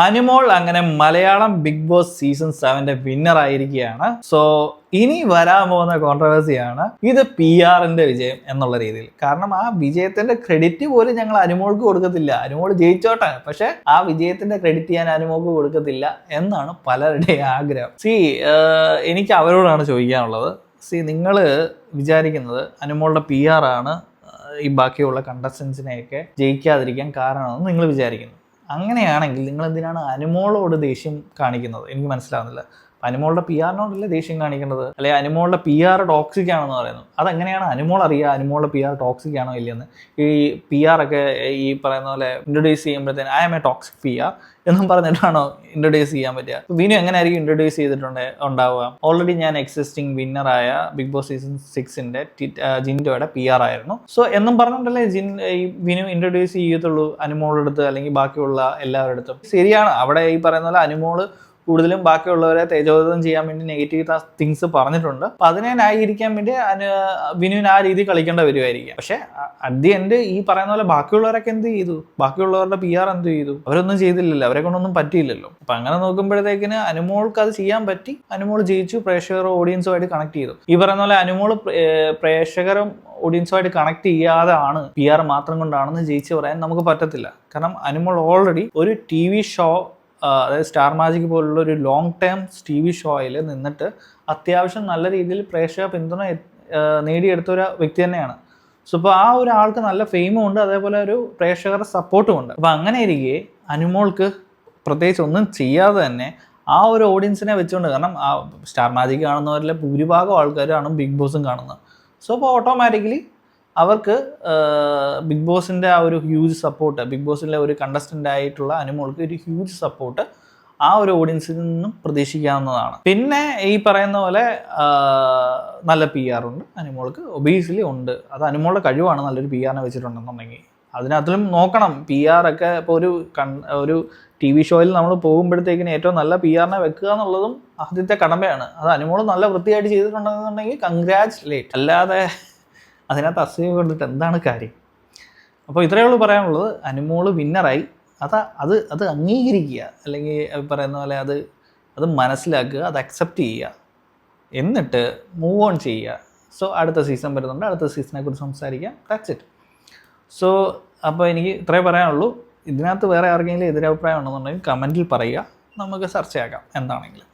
അനുമോൾ അങ്ങനെ Malayalam Bigg Boss season 7 winner ആയിരിക്കുകയാണ്. So ഇനി വരാൻ പോകുന്ന കോൺട്രവേഴ്സിയാണ് ഇത് PR-ന്റെ വിജയം എന്നുള്ള രീതിയിൽ. കാരണം ആ വിജയത്തിന്റെ ക്രെഡിറ്റ് പോലും ഞങ്ങൾ അനുമോൾക്ക് കൊടുക്കത്തില്ല. അനുമോൾ ജയിച്ചോട്ടെ, പക്ഷെ ആ വിജയത്തിന്റെ ക്രെഡിറ്റ് ഞാൻ അനുമോൾക്ക് കൊടുക്കത്തില്ല എന്നാണ് പലരുടെയും ആഗ്രഹം. എനിക്ക് അവരോടാണ് ചോദിക്കാനുള്ളത്. നിങ്ങൾ വിചാരിക്കുന്നത് അനുമോളുടെ PR ആണ് ഈ ബാക്കിയുള്ള കണ്ടസ്റ്റൻസിനെയൊക്കെ ജയിക്കാതിരിക്കാൻ കാരണമെന്ന് നിങ്ങൾ വിചാരിക്കുന്നു. അങ്ങനെയാണെങ്കിൽ നിങ്ങൾ എന്തിനാണ് അനുമോളോട് ദേഷ്യം കാണിക്കുന്നത്? എനിക്ക് മനസ്സിലാവുന്നില്ല. അനുമോളുടെ PR-നോടല്ലേ ദേഷ്യം കാണിക്കേണ്ടത്? അല്ലെങ്കിൽ അനുമോളുടെ PR ടോക്സിക് ആണെന്ന് പറയുന്നു. അതെങ്ങനെയാണ് അനുമോൾ അറിയുക അനുമോളുടെ PR ടോക്സിക് ആണോ ഇല്ലയെന്ന്? ഈ PR ഒക്കെ ഈ പറയുന്ന പോലെ ഇൻട്രൊഡ്യൂസ് ചെയ്യുമ്പോഴത്തേന് I am a toxic PR എന്നും പറഞ്ഞിട്ടാണോ ഇൻട്രൊഡ്യൂസ് ചെയ്യാൻ പറ്റുക? വിനു എങ്ങനെയായിരിക്കും ഇൻട്രൊഡ്യൂസ് ചെയ്തിട്ടുണ്ടാവുക? ഓൾറെഡി ഞാൻ എക്സിസ്റ്റിംഗ് വിന്നറായ ബിഗ് ബോസ് സീസൺ 6-ന്റെ ജിൻഡോയുടെ PR ആയിരുന്നു. സോ എന്നും പറഞ്ഞിട്ടല്ലേ ഈ വിനു ഇൻട്രൊഡ്യൂസ് ചെയ്യത്തുള്ളൂ അനുമോളുടെ അടുത്ത് അല്ലെങ്കിൽ ബാക്കിയുള്ള എല്ലാവരുടെ അടുത്തും. ശരിയാണ്, അവിടെ ഈ പറയുന്ന പോലെ അനുമോള് കൂടുതലും ബാക്കിയുള്ളവരെ തേജോവധം ചെയ്യാൻ വേണ്ടി നെഗറ്റീവ് തിങ്സ് പറഞ്ഞിട്ടുണ്ട്. അപ്പൊ അതിനെ ന്യായീകരിക്കാൻ വേണ്ടി വിനുവിന് ആ രീതി കളിക്കേണ്ട വരുമായിരിക്കാം. പക്ഷെ അറ്റ് ദി എൻഡ് ഈ പറയുന്ന പോലെ ബാക്കിയുള്ളവരൊക്കെ എന്ത് ചെയ്തു? ബാക്കിയുള്ളവരുടെ PR എന്ത് ചെയ്തു? അവരൊന്നും ചെയ്തില്ലല്ലോ, അവരെ കൊണ്ടൊന്നും പറ്റിയില്ലല്ലോ. അപ്പൊ അങ്ങനെ നോക്കുമ്പോഴത്തേക്കിന് അനുമോൾക്ക് അത് ചെയ്യാൻ പറ്റി. അനുമോൾ ജയിച്ചു, പ്രേക്ഷകരും ഓഡിയൻസുമായിട്ട് കണക്ട് ചെയ്തു. ഈ പറയുന്ന പോലെ അനുമോൾ പ്രേക്ഷകരും ഓഡിയൻസുമായിട്ട് കണക്ട് ചെയ്യാതാണ് PR മാത്രം കൊണ്ടാണെന്ന് ജയിച്ച് പറയാൻ നമുക്ക് പറ്റത്തില്ല. കാരണം അനുമോൾ ഓൾറെഡി ഒരു TV ഷോ, അതായത് സ്റ്റാർ മാജിക് പോലുള്ള ഒരു ലോങ് ടേം TV ഷോയിൽ നിന്നിട്ട് അത്യാവശ്യം നല്ല രീതിയിൽ പ്രേക്ഷക പിന്തുണ നേടിയെടുത്ത ഒരു വ്യക്തി തന്നെയാണ്. സോ ഇപ്പോൾ ആ ഒരാൾക്ക് നല്ല ഫെയിമും ഉണ്ട്, അതേപോലെ ഒരു പ്രേക്ഷകരുടെ സപ്പോർട്ടും ഉണ്ട്. അപ്പോൾ അങ്ങനെ ഇരിക്കെ അനുമോൾക്ക് പ്രത്യേകിച്ച് ഒന്നും ചെയ്യാതെ തന്നെ ആ ഒരു ഓഡിയൻസിനെ വെച്ചുകൊണ്ട്, കാരണം ആ സ്റ്റാർ മാജിക് കാണുന്നവരിലെ ഭൂരിഭാഗം ആൾക്കാരാണ് ബിഗ് ബോസും കാണുന്നത്. സോ അപ്പോൾ ഓട്ടോമാറ്റിക്കലി അവർക്ക് ബിഗ് ബോസിൻ്റെ ആ ഒരു ഹ്യൂജ് സപ്പോർട്ട്, ബിഗ് ബോസിലെ ഒരു കണ്ടസ്റ്റൻ്റ് ആയിട്ടുള്ള അനുമോൾക്ക് ഒരു ഹ്യൂജ് സപ്പോർട്ട് ആ ഒരു ഓഡിയൻസിൽ നിന്നും പ്രതീക്ഷിക്കാവുന്നതാണ്. പിന്നെ ഈ പറയുന്ന പോലെ നല്ല PR ഉണ്ട് അനുമോൾക്ക്, ഒബീസിലി ഉണ്ട്. അത് അനുമോളുടെ കഴിവാണ് നല്ലൊരു PR-നെ വെച്ചിട്ടുണ്ടെന്നുണ്ടെങ്കിൽ. അതിനകത്തിലും നോക്കണം. PR ഒക്കെ ഇപ്പോൾ ഒരു TV ഷോയിൽ നമ്മൾ പോകുമ്പോഴത്തേക്കിന് ഏറ്റവും നല്ല PR-നെ വെക്കുക എന്നുള്ളതും ആദ്യത്തെ കടമയാണ്. അത് അനുമോൾ നല്ല വൃത്തിയായിട്ട് ചെയ്തിട്ടുണ്ടെന്നുണ്ടെങ്കിൽ കൺഗ്രാജുലേറ്റ്. അല്ലാതെ അതിനകത്ത് അസൂയ കൊണ്ടിട്ട് എന്താണ് കാര്യം? അപ്പോൾ ഇത്രയേ ഉള്ളൂ പറയാനുള്ളത്. അനുമോൾ വിന്നറായി. അത് അംഗീകരിക്കുക, അല്ലെങ്കിൽ പറയുന്ന പോലെ അത് മനസ്സിലാക്കുക, അത് അക്സെപ്റ്റ് ചെയ്യുക, എന്നിട്ട് മൂവ് ഓൺ ചെയ്യുക. സോ അടുത്ത സീസൺ വരുന്നുണ്ട്, അടുത്ത സീസണെ കുറിച്ച് സംസാരിക്കാം. That's it. സോ അപ്പോൾ എനിക്ക് ഇത്രയേ പറയാനുള്ളൂ. ഇതിനകത്ത് വേറെ ആർക്കെങ്കിലും എതിരഭിപ്രായം ഉണ്ടെന്നുണ്ടെങ്കിൽ കമൻറ്റിൽ പറയുക, നമുക്ക് ചർച്ചയാക്കാം എന്താണെങ്കിലും.